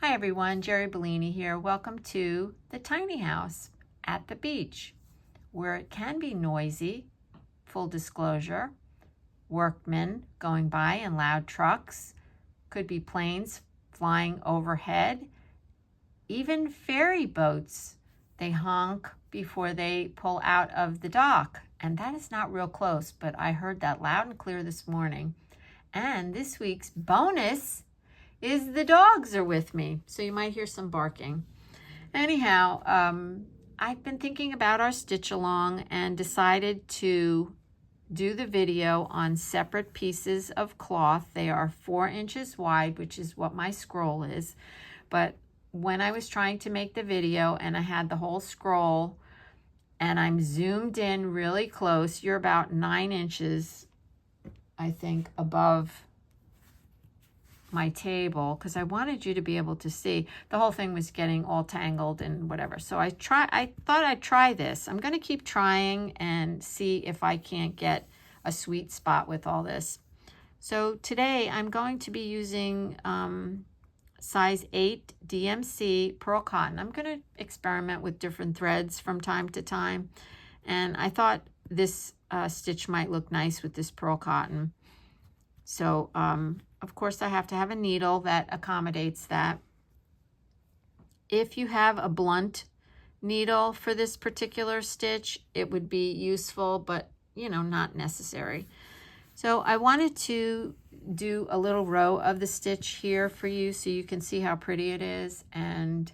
Hi everyone, Jeri Bellini here. Welcome to the tiny house at the beach, where it can be noisy, full disclosure, workmen going by and loud trucks, could be planes flying overhead, even ferry boats. They honk before they pull out of the dock, and that is not real close, but I heard that loud and clear this morning. And this week's bonus is the dogs are with me, so you might hear some barking. Anyhow, I've been thinking about our stitch along and decided to do the video on separate pieces of cloth. They are 4 inches wide, which is what my scroll is. But when I was trying to make the video and I had the whole scroll and I'm zoomed in really close, you're about 9 inches, I think, above my table, because I wanted you to be able to see. The whole thing was getting all tangled and whatever. So I thought I'd try this. I'm going to keep trying and see if I can't get a sweet spot with all this. So today I'm going to be using size 8 DMC pearl cotton. I'm going to experiment with different threads from time to time. And I thought this stitch might look nice with this pearl cotton. So, of course, I have to have a needle that accommodates that. If you have a blunt needle for this particular stitch, it would be useful, but, you know, not necessary. So I wanted to do a little row of the stitch here for you so you can see how pretty it is. And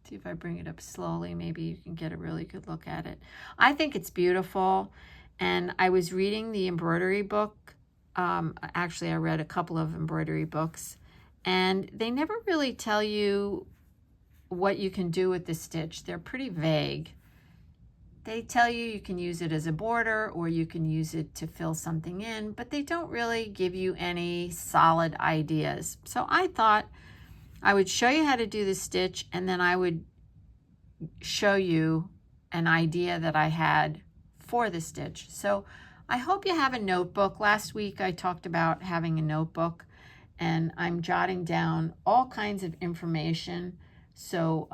see if I bring it up slowly, maybe you can get a really good look at it. I think it's beautiful. And I was reading the embroidery book. Actually, I read a couple of embroidery books, and they never really tell you what you can do with the stitch. They're pretty vague. They tell you you can use it as a border or you can use it to fill something in, but they don't really give you any solid ideas. So I thought I would show you how to do the stitch, and then I would show you an idea that I had for the stitch. So I hope you have a notebook. Last week I talked about having a notebook, and I'm jotting down all kinds of information. So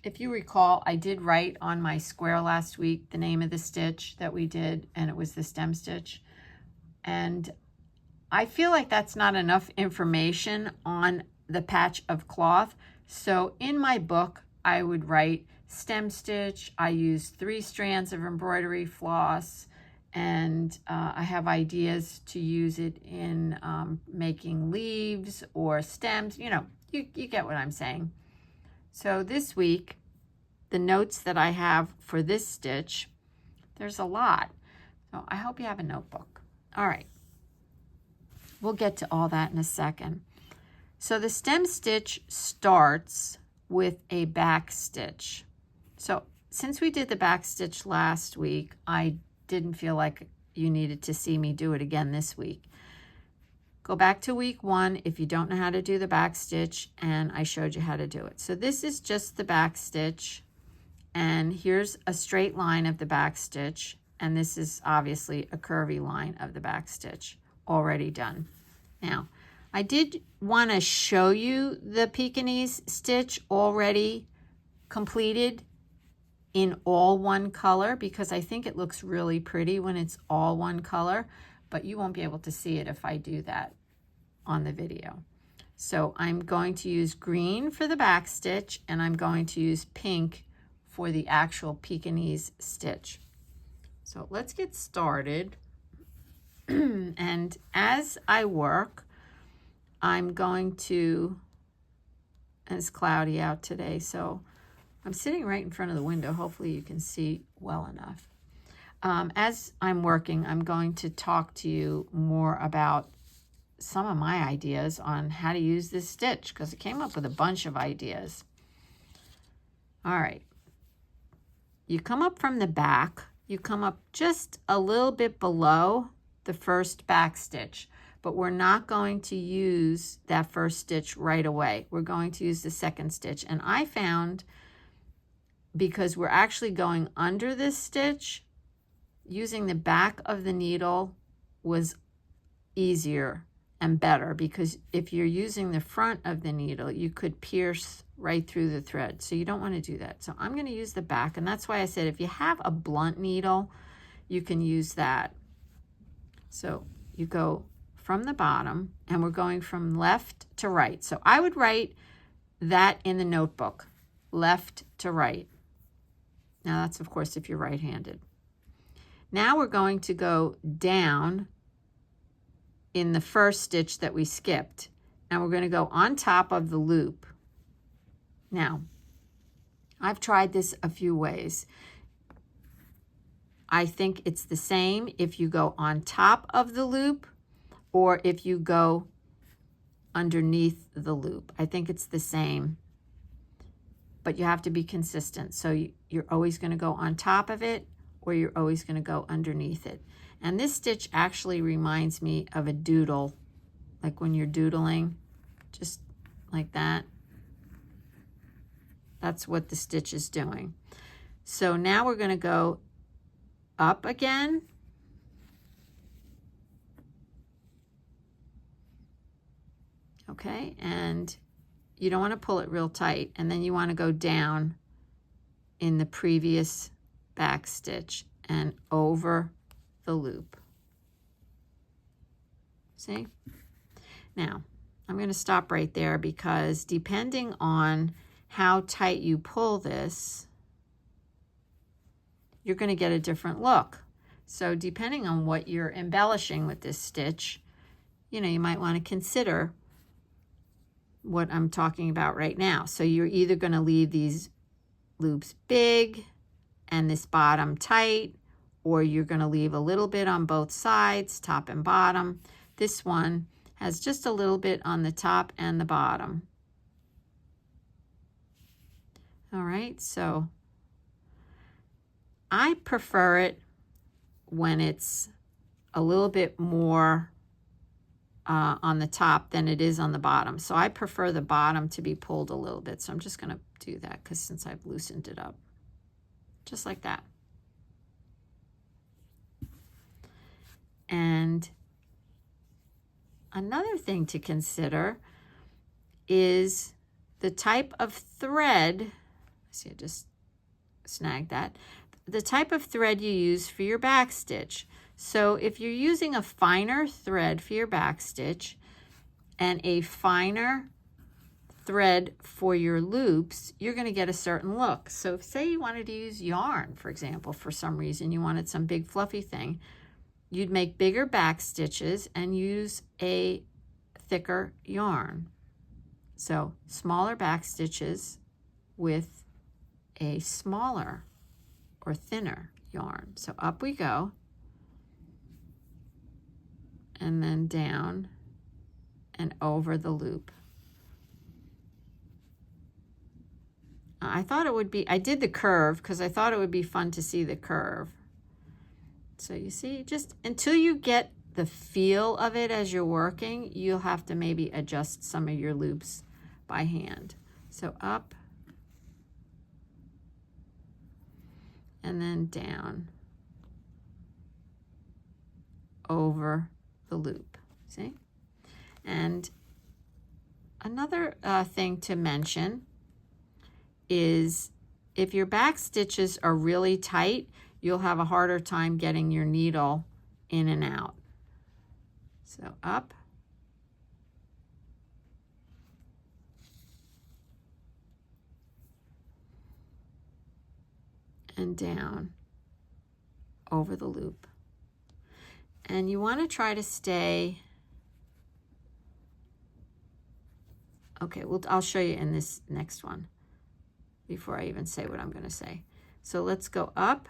if you recall, I did write on my square last week the name of the stitch that we did, and it was the stem stitch. And I feel like that's not enough information on the patch of cloth. So in my book, I would write stem stitch. I use 3 strands of embroidery floss. And I have ideas to use it in making leaves or stems. You know, you get what I'm saying. So this week, the notes that I have for this stitch, there's a lot. So I hope you have a notebook. All right. We'll get to all that in a second. So the stem stitch starts with a back stitch. So since we did the back stitch last week, I didn't feel like you needed to see me do it again this week. Go back to week 1 if you don't know how to do the back stitch, and I showed you how to do it. So this is just the back stitch, and here's a straight line of the back stitch, and this is obviously a curvy line of the back stitch already done. Now, I did want to show you the Pekinese stitch already completed in all one color, because I think it looks really pretty when it's all one color, but you won't be able to see it if I do that on the video. So I'm going to use green for the back stitch, and I'm going to use pink for the actual Pekinese stitch. So let's get started. And as I work, I'm going to, and it's cloudy out today, so I'm sitting right in front of the window. Hopefully you can see well enough. As I'm working, I'm going to talk to you more about some of my ideas on how to use this stitch, because I came up with a bunch of ideas. All right. You come up from the back. You come up just a little bit below the first back stitch, but we're not going to use that first stitch right away. We're going to use the second stitch. And I found, because we're actually going under this stitch, using the back of the needle was easier and better, because if you're using the front of the needle, you could pierce right through the thread. So you don't want to do that. So I'm going to use the back, and that's why I said if you have a blunt needle, you can use that. So you go from the bottom, and we're going from left to right. So I would write that in the notebook, left to right. Now that's, of course, if you're right-handed. Now we're going to go down in the first stitch that we skipped, and we're going to go on top of the loop. Now, I've tried this a few ways. I think it's the same if you go on top of the loop or if you go underneath the loop. I think it's the same, but you have to be consistent. So you're always going to go on top of it, or you're always going to go underneath it. And this stitch actually reminds me of a doodle, like when you're doodling, just like that. That's what the stitch is doing. So now we're going to go up again. Okay, and you don't want to pull it real tight, and then you want to go down in the previous back stitch and over the loop. See? Now, I'm going to stop right there, because depending on how tight you pull this, you're going to get a different look. So depending on what you're embellishing with this stitch, you know, you might want to consider what I'm talking about right now. So you're either going to leave these loops big and this bottom tight, or you're going to leave a little bit on both sides, top and bottom. This one has just a little bit on the top and the bottom. All right, so I prefer it when it's a little bit more on the top than it is on the bottom. So I prefer the bottom to be pulled a little bit. So I'm just going to do that, because since I've loosened it up, just like that. And another thing to consider is the type of thread. See, I just snagged that. The type of thread you use for your back stitch. So if you're using a finer thread for your back stitch and a finer thread for your loops, you're going to get a certain look. So if, say you wanted to use yarn, for example, for some reason you wanted some big fluffy thing, you'd make bigger back stitches and use a thicker yarn. So smaller back stitches with a smaller or thinner yarn. So up we go, and then down and over the loop. I thought it would be, I did the curve because I thought it would be fun to see the curve. So you see, just until you get the feel of it as you're working, you'll have to maybe adjust some of your loops by hand. So up and then down over the loop, see? And another thing to mention is if your back stitches are really tight, you'll have a harder time getting your needle in and out. So up and down over the loop. And you want to try to stay, okay, well, I'll show you in this next one before I even say what I'm going to say. So let's go up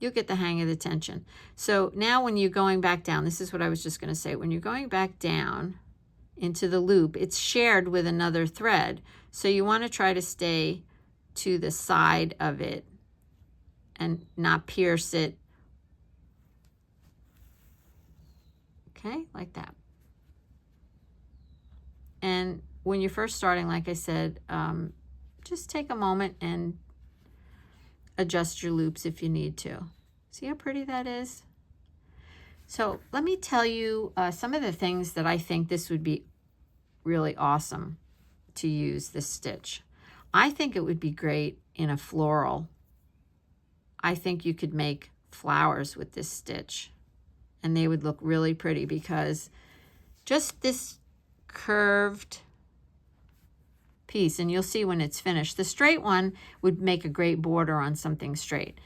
you'll get the hang of the tension. So now when you're going back down, this is what I was just going to say. When you're going back down into the loop, it's shared with another thread. So you want to try to stay to the side of it and not pierce it. Okay, like that. And when you're first starting, like I said, just take a moment and adjust your loops if you need to. See how pretty that is? So let me tell you some of the things that I think this would be really awesome to use this stitch. I think it would be great in a floral. I think you could make flowers with this stitch and they would look really pretty because just this curved piece, and you'll see when it's finished, the straight one would make a great border on something straight.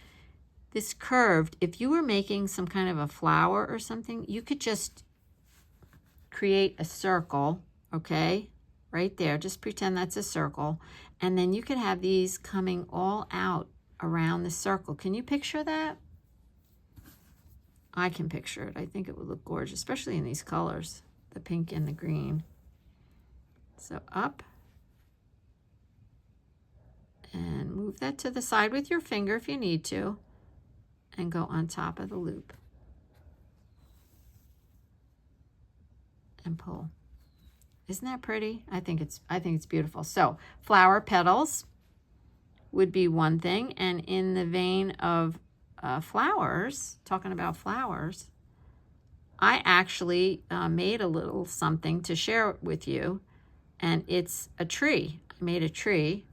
This curved, if you were making some kind of a flower or something, you could just create a circle, okay, right there. Just pretend that's a circle. And then you could have these coming all out around the circle. Can you picture that? I can picture it. I think it would look gorgeous, especially in these colors, the pink and the green. So up. And move that to the side with your finger if you need to. And go on top of the loop. And pull. Isn't that pretty? I think it's beautiful. So flower petals would be one thing. And in the vein of flowers, talking about flowers, I actually made a little something to share with you. And it's a tree. I made a tree.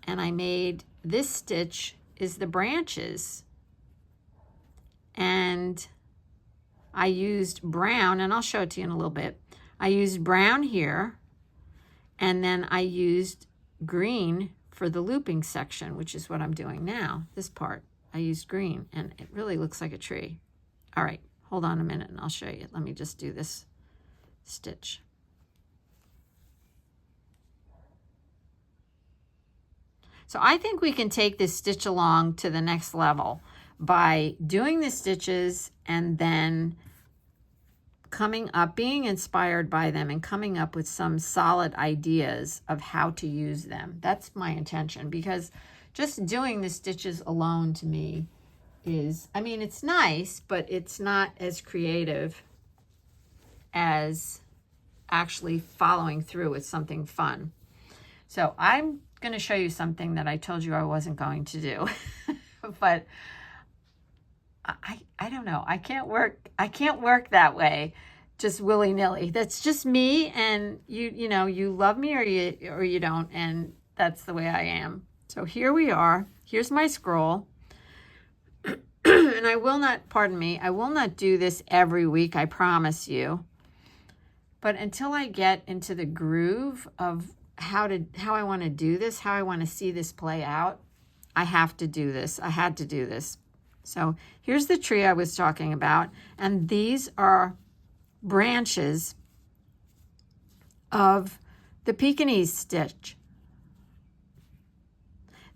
And I made this stitch is the branches. And I used brown, and I'll show it to you in a little bit. I used brown here, and then I used green for the looping section, which is what I'm doing now, this part. I used green, and it really looks like a tree. All right, hold on a minute, and I'll show you. Let me just do this stitch. So I think we can take this stitch along to the next level by doing the stitches and then coming up, being inspired by them and coming up with some solid ideas of how to use them. That's my intention, because just doing the stitches alone to me is, I mean, it's nice, but it's not as creative as actually following through with something fun. So I'm going to show you something that I told you I wasn't going to do, but I don't know. I can't work that way, just willy-nilly. That's just me, and you know, you love me or you don't, and that's the way I am. So here we are. Here's my scroll. And I will not, pardon me, I will not do this every week, I promise you. But until I get into the groove of how I want to do this, how I want to see this play out, I have to do this. I had to do this. So here's the tree I was talking about, and these are branches of the Pekinese stitch.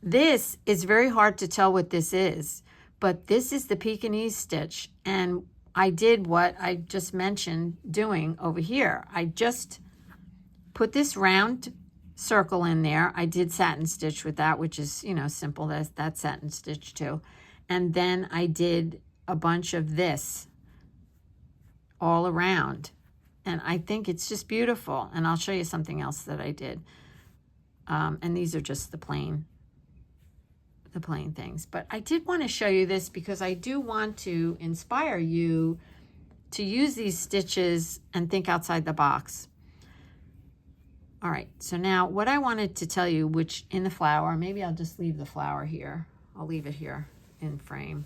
This is very hard to tell what this is, but this is the Pekinese stitch, and I did what I just mentioned doing over here. I just put this round circle in there. I did satin stitch with that, which is, you know, simple. That's satin stitch too. And then I did a bunch of this all around. And I think it's just beautiful. And I'll show you something else that I did. And these are just the plain things. But I did want to show you this because I do want to inspire you to use these stitches and think outside the box. All right, so now what I wanted to tell you, which in the flower, maybe I'll just leave the flower here. I'll leave it here in frame.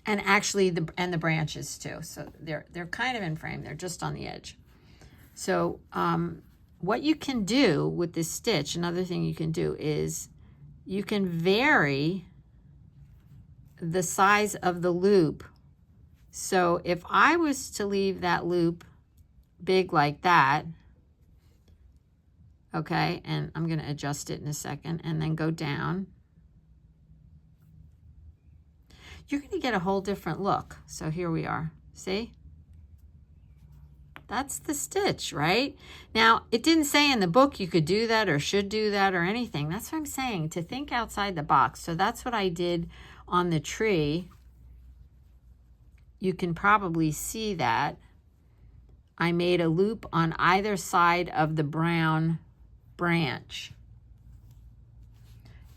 And actually the branches too. So they're kind of in frame. They're just on the edge. So what you can do with this stitch, another thing you can do is you can vary the size of the loop. So if I was to leave that loop big like that, okay, and I'm going to adjust it in a second, and then go down, you're going to get a whole different look. So here we are. See? That's the stitch, right? Now, it didn't say in the book you could do that or should do that or anything. That's what I'm saying, to think outside the box. So that's what I did on the tree. You can probably see that. I made a loop on either side of the brown branch.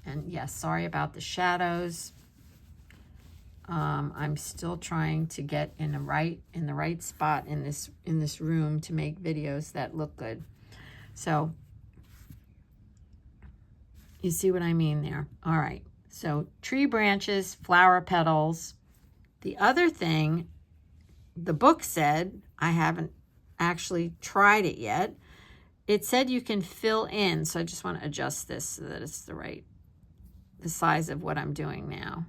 And yes, sorry about the shadows. I'm still trying to get in the right spot in this room to make videos that look good. So you see what I mean there? All right. So tree branches, flower petals. The other thing, the book said, I haven't actually tried it yet. It said you can fill in. So I just want to adjust this so that it's the size of what I'm doing now.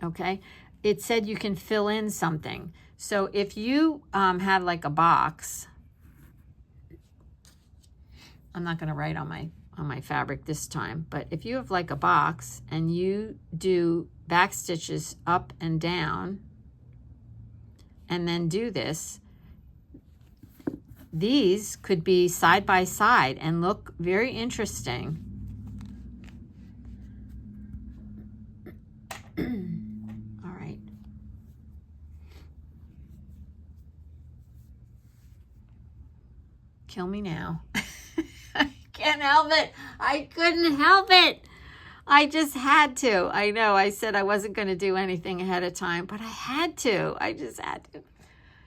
Okay. It said you can fill in something. So if you had like a box, I'm not going to write on my fabric this time, but if you have like a box and you do back stitches up and down and then do this, these could be side by side and look very interesting. All right. Kill me now. I can't help it. I couldn't help it. I just had to. I know I said I wasn't going to do anything ahead of time, but I had to. I just had to.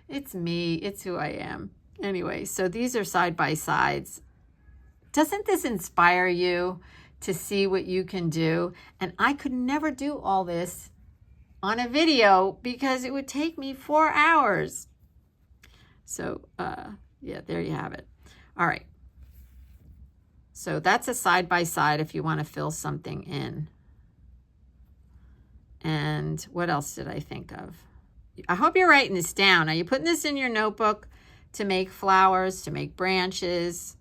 It's me. It's who I am. Anyway, so these are side by sides. Doesn't this inspire you to see what you can do? And I could never do all this on a video because it would take me 4 hours. So, yeah, there you have it. All right. So that's a side by side if you want to fill something in. And what else did I think of? I hope you're writing this down. Are you putting this in your notebook to make flowers, to make branches,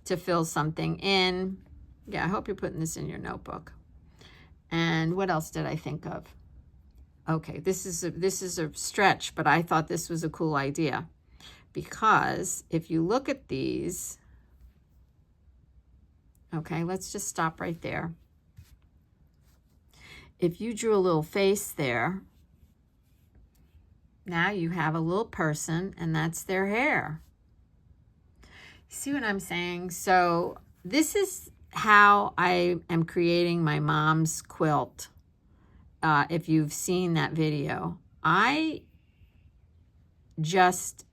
to fill something in? Yeah, I hope you're putting this in your notebook. And what else did I think of? Okay, this is a stretch, but I thought this was a cool idea. Because if you look at these, okay, let's just stop right there. If you drew a little face there, now you have a little person, and that's their hair. See what I'm saying? So this is how I am creating my mom's quilt. If you've seen that video, I just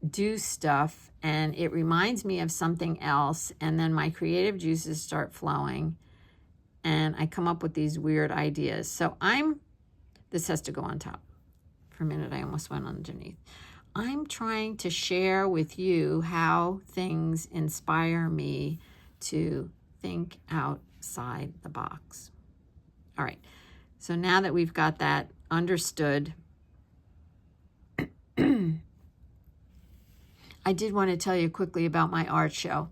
do stuff and it reminds me of something else, and then my creative juices start flowing and I come up with these weird ideas. So this has to go on top. For a minute, I almost went underneath. I'm trying to share with you how things inspire me to think outside the box. All right, so now that we've got that understood, I did want to tell you quickly about my art show.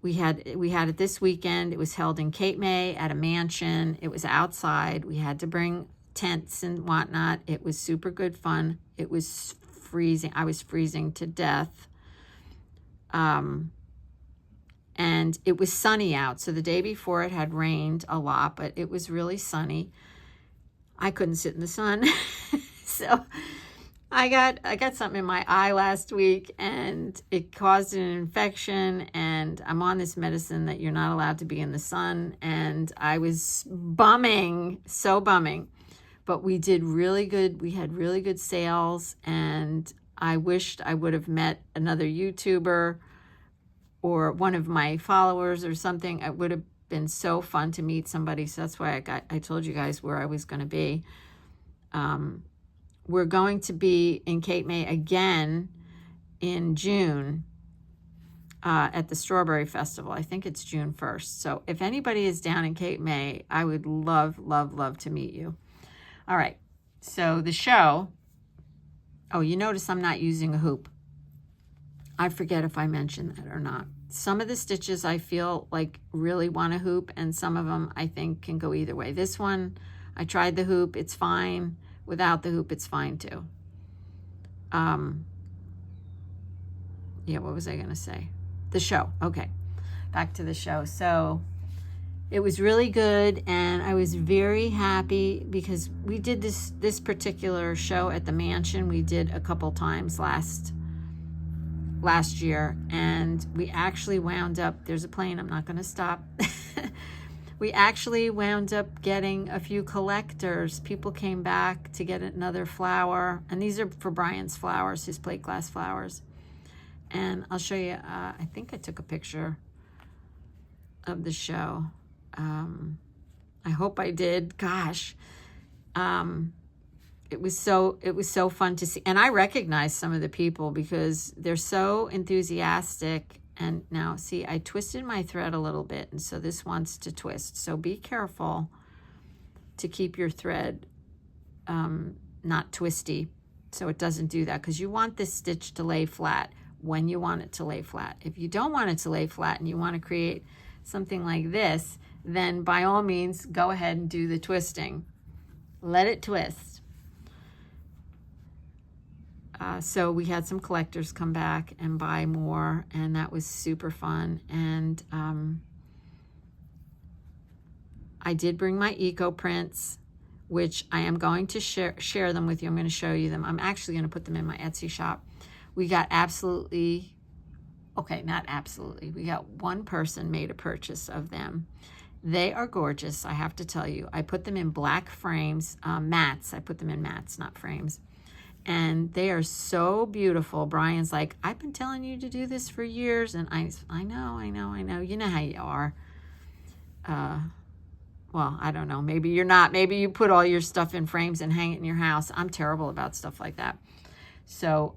We had it this weekend. It was held in Cape May at a mansion. It was outside. We had to bring tents and whatnot. It was super good fun. It was freezing. I was freezing to death. And it was sunny out. So the day before it had rained a lot, but it was really sunny. I couldn't sit in the sun. So I got something in my eye last week and it caused an infection, and I'm on this medicine that you're not allowed to be in the sun, and I was bumming, so bumming. But we did really good. We had really good sales, and I wished I would have met another YouTuber or one of my followers or something. It would have been so fun to meet somebody. So that's why I told you guys where I was going to be. We're going to be in Cape May again in June at the Strawberry Festival. I think it's June 1st. So if anybody is down in Cape May, I would love, love, love to meet you. All right. So the show. Oh, you notice I'm not using a hoop. I forget if I mentioned that or not. Some of the stitches I feel like really want a hoop, and some of them I think can go either way. This one, I tried the hoop. It's fine. Without the hoop, it's fine too. Yeah, what was I going to say? The show. Okay, back to the show. So it was really good, and I was very happy because we did this particular show at the mansion. We did a couple times last last year, and we actually wound up, there's a plane, I'm not going to stop. We actually wound up getting a few collectors. People came back to get another flower, and these are for Brian's flowers, his plate glass flowers. And I'll show you, I think I took a picture of the show. I hope I did. Gosh. It was so fun to see. And I recognized some of the people because they're so enthusiastic. And now, see, I twisted my thread a little bit, and so this wants to twist. So be careful to keep your thread not twisty so it doesn't do that, because you want this stitch to lay flat when you want it to lay flat. If you don't want it to lay flat and you want to create something like this, then by all means, go ahead and do the twisting. Let it twist. So we had some collectors come back and buy more, and that was super fun. And I did bring my eco prints, which I am going to share them with you. I'm going to show you them. I'm actually going to put them in my Etsy shop. We got absolutely, okay, not absolutely. We got one person made a purchase of them. They are gorgeous, I have to tell you. I put them in black frames, mats. I put them in mats, not frames. And they are so beautiful. Brian's like, I've been telling you to do this for years. And I know. You know how you are. Well, I don't know. Maybe you're not. Maybe you put all your stuff in frames and hang it in your house. I'm terrible about stuff like that. So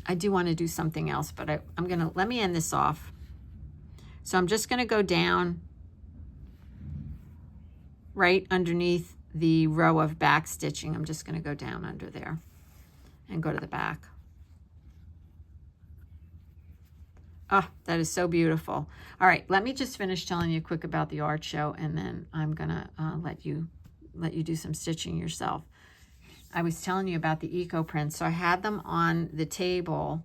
I do want to do something else, but I'm going to, let me end this off. So I'm just going to go down right underneath the row of back stitching. I'm just going to go down under there and go to the back. Oh, that is so beautiful. All right, let me just finish telling you quick about the art show, and then I'm going to let you do some stitching yourself. I was telling you about the eco prints. So I had them on the table.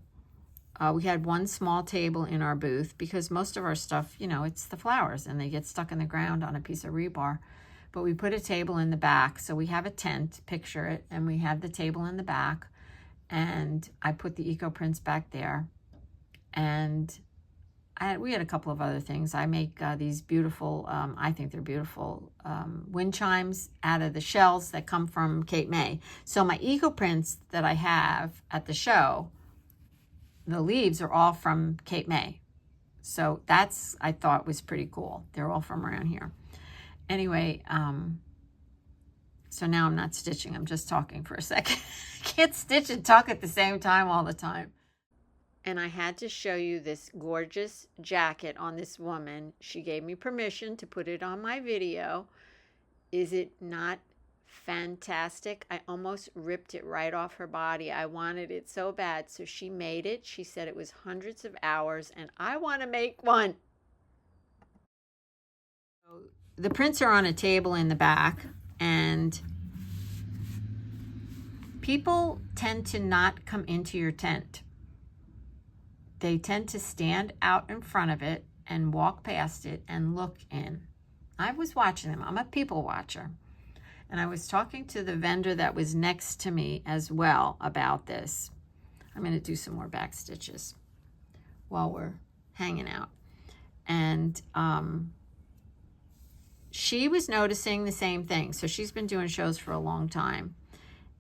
We had one small table in our booth because most of our stuff, you know, it's the flowers and they get stuck in the ground on a piece of rebar. But we put a table in the back. So we have a tent, picture it, and we have the table in the back. And I put the eco prints back there. And we had a couple of other things. I make these beautiful, I think they're beautiful, wind chimes out of the shells that come from Cape May. So my eco prints that I have at the show, the leaves are all from Cape May. So that's, I thought, was pretty cool. They're all from around here. Anyway, so now I'm not stitching. I'm just talking for a second. I can't stitch and talk at the same time all the time. And I had to show you this gorgeous jacket on this woman. She gave me permission to put it on my video. Is it not fantastic? I almost ripped it right off her body. I wanted it so bad. So she made it. She said it was hundreds of hours, and I want to make one. The prints are on a table in the back, and people tend to not come into your tent. They tend to stand out in front of it and walk past it and look in. I was watching them. I'm a people watcher. And I was talking to the vendor that was next to me as well about this. I'm going to do some more back stitches while we're hanging out. And she was noticing the same thing. So she's been doing shows for a long time.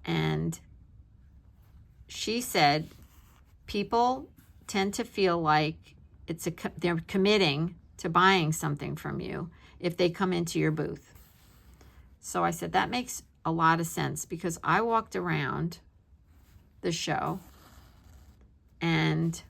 And she said people tend to feel like they're committing to buying something from you if they come into your booth. So I said, that makes a lot of sense, because I walked around the show and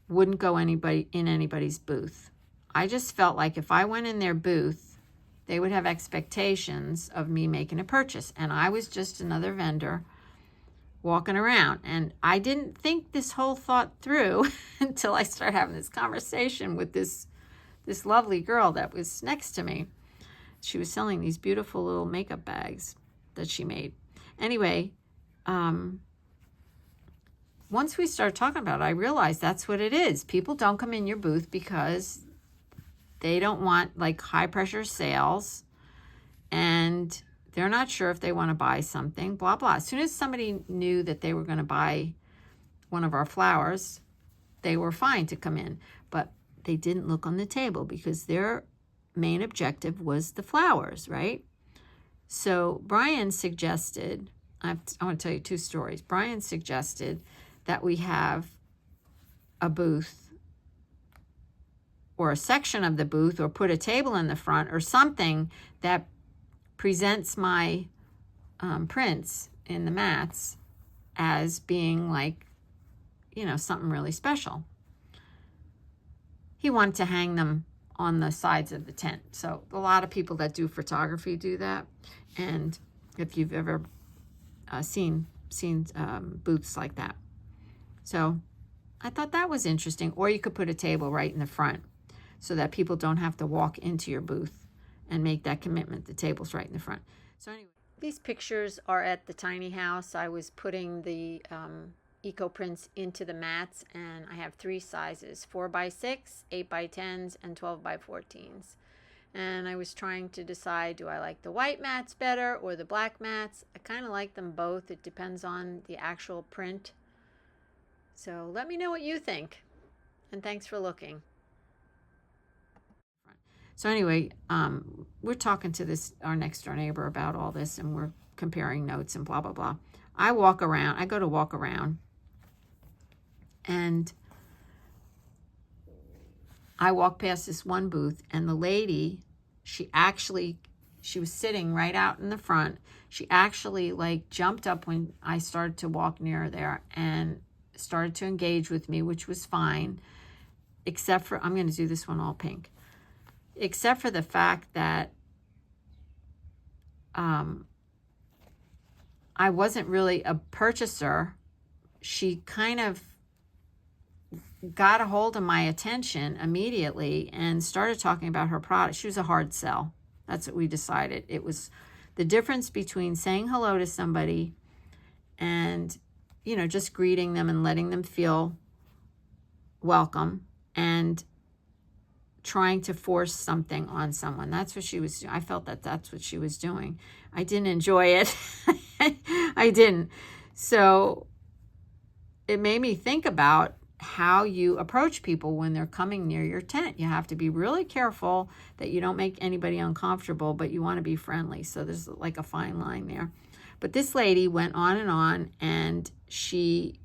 wouldn't go in anybody's booth. I just felt like if I went in their booth, they would have expectations of me making a purchase. And I was just another vendor walking around. And I didn't think this whole thought through until I started having this conversation with this lovely girl that was next to me. She was selling these beautiful little makeup bags that she made. Anyway, once we started talking about it, I realized that's what it is. People don't come in your booth because they don't want like high pressure sales, and They're not sure if they want to buy something, blah, blah. As soon as somebody knew that they were going to buy one of our flowers, they were fine to come in. But they didn't look on the table because their main objective was the flowers, right? So Brian suggested, I want to tell you 2 stories. Brian suggested that we have a booth or a section of the booth, or put a table in the front or something that presents my prints in the mats as being like, you know, something really special. He wanted to hang them on the sides of the tent. So a lot of people that do photography do that. And if you've ever seen booths like that. So I thought that was interesting. Or you could put a table right in the front so that people don't have to walk into your booth and make that commitment. The table's right in the front. So anyway, these pictures are at the tiny house. I was putting the eco prints into the mats, and I have 3 sizes: 4x6, 8x10s, and 12x14s. And I was trying to decide, do I like the white mats better or the black mats? I kind of like them both. It depends on the actual print. So let me know what you think. And thanks for looking. So anyway, we're talking to our next door neighbor about all this, and we're comparing notes and blah, blah, blah. I go to walk around, and I walk past this one booth, and the lady, she was sitting right out in the front. She actually like jumped up when I started to walk near there and started to engage with me, which was fine, except for, I'm going to do this one all pink, except for the fact that I wasn't really a purchaser. She kind of got a hold of my attention immediately and started talking about her product. She was a hard sell. That's what we decided. It was the difference between saying hello to somebody and, you know, just greeting them and letting them feel welcome, and trying to force something on someone. That's what she was doing. I felt that that's what she was doing. I didn't enjoy it. I didn't. So it made me think about how you approach people when they're coming near your tent. You have to be really careful that you don't make anybody uncomfortable, but you want to be friendly. So there's like a fine line there. But this lady went on, and she,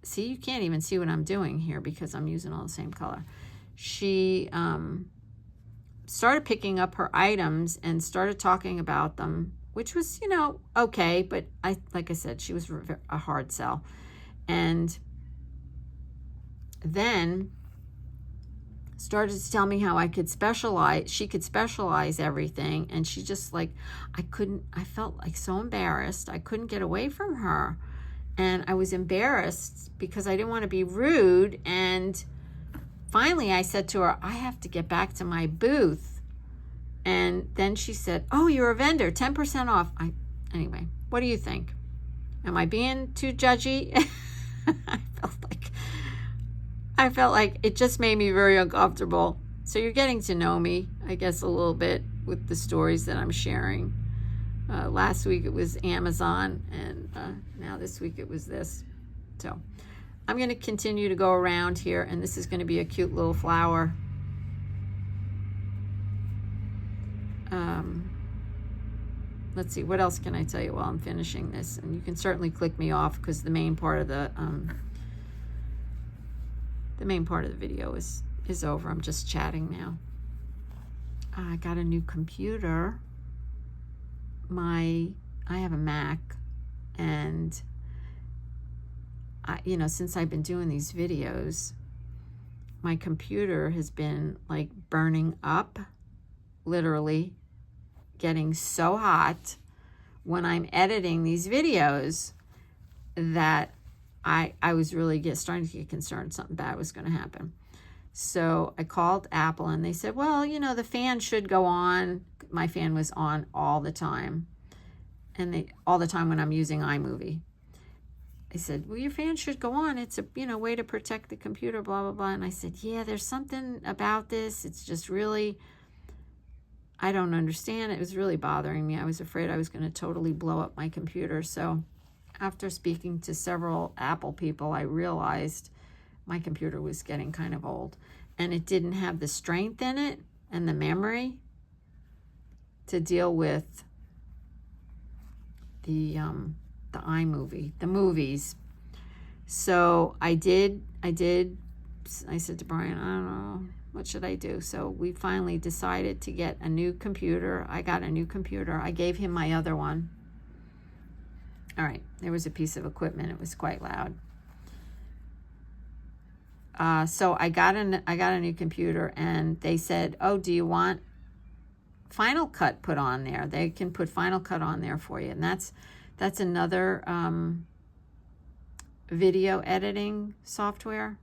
see, you can't even see what I'm doing here because I'm using all the same color. She started picking up her items and started talking about them, which was, you know, okay. But like I said, she was a hard sell. And then started to tell me how I could specialize. She could specialize everything. And she just like, I felt like so embarrassed. I couldn't get away from her. And I was embarrassed because I didn't want to be rude. And finally I said to her, I have to get back to my booth. And then she said, oh, you're a vendor, 10% off. Anyway, what do you think? Am I being too judgy? I felt like it just made me very uncomfortable. So you're getting to know me, I guess, a little bit with the stories that I'm sharing. Last week it was Amazon, and now this week it was this. So I'm going to continue to go around here, and this is going to be a cute little flower. Let's see, what else can I tell you while I'm finishing this? And you can certainly click me off because the main part of the video is over. I'm just chatting now. I got a new computer. I have a Mac, and you know, since I've been doing these videos, my computer has been like burning up, literally getting so hot when I'm editing these videos that I was really starting to get concerned something bad was going to happen. So I called Apple, and they said, well, you know, the fan should go on. My fan was on all the time, and all the time when I'm using iMovie. I said, well, your fan should go on. It's a, you know, way to protect the computer, blah, blah, blah. And I said, yeah, there's something about this. It's just really, I don't understand. It was really bothering me. I was afraid I was going to totally blow up my computer. So after speaking to several Apple people, I realized my computer was getting kind of old. And it didn't have the strength in it and the memory to deal with the iMovie, the movies. So I said to Brian, I don't know, what should I do? So we finally decided to get a new computer. I got a new computer. I gave him my other one. All right, there was a piece of equipment. It was quite loud. So I got a new computer, and they said, oh, do you want Final Cut put on there? They can put Final Cut on there for you. And that's another video editing software.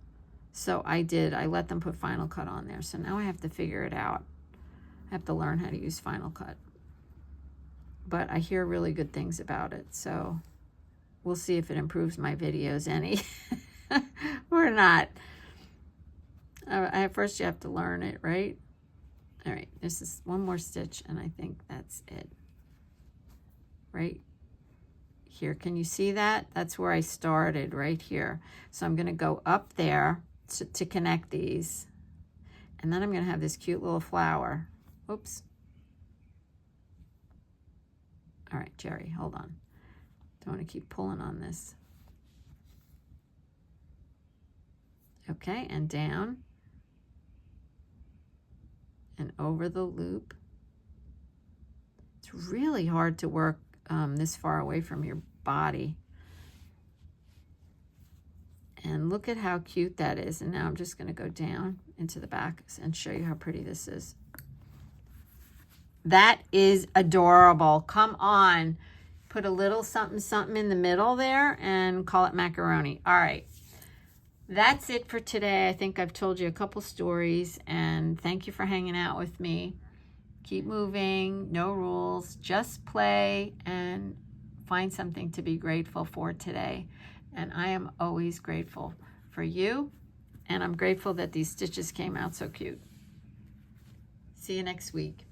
So I let them put Final Cut on there. So now I have to figure it out. I have to learn how to use Final Cut. But I hear really good things about it. So we'll see if it improves my videos any or not. First you have to learn it, right? All right, this is one more stitch, and I think that's it. Right here, can you see that? That's where I started, right here. So I'm gonna go up there to connect these. And then I'm gonna have this cute little flower. Oops. All right, Jeri, hold on. Don't wanna keep pulling on this. Okay, and down. And over the loop. It's really hard to work this far away from your body. And look at how cute that is. And now I'm just going to go down into the back and show you how pretty this is. That is adorable. Come on. Put a little something something in the middle there and call it macaroni. All right. That's it for today. I think I've told you a couple stories, and thank you for hanging out with me. Keep moving, no rules, just play and find something to be grateful for today. And I am always grateful for you, and I'm grateful that these stitches came out so cute. See you next week.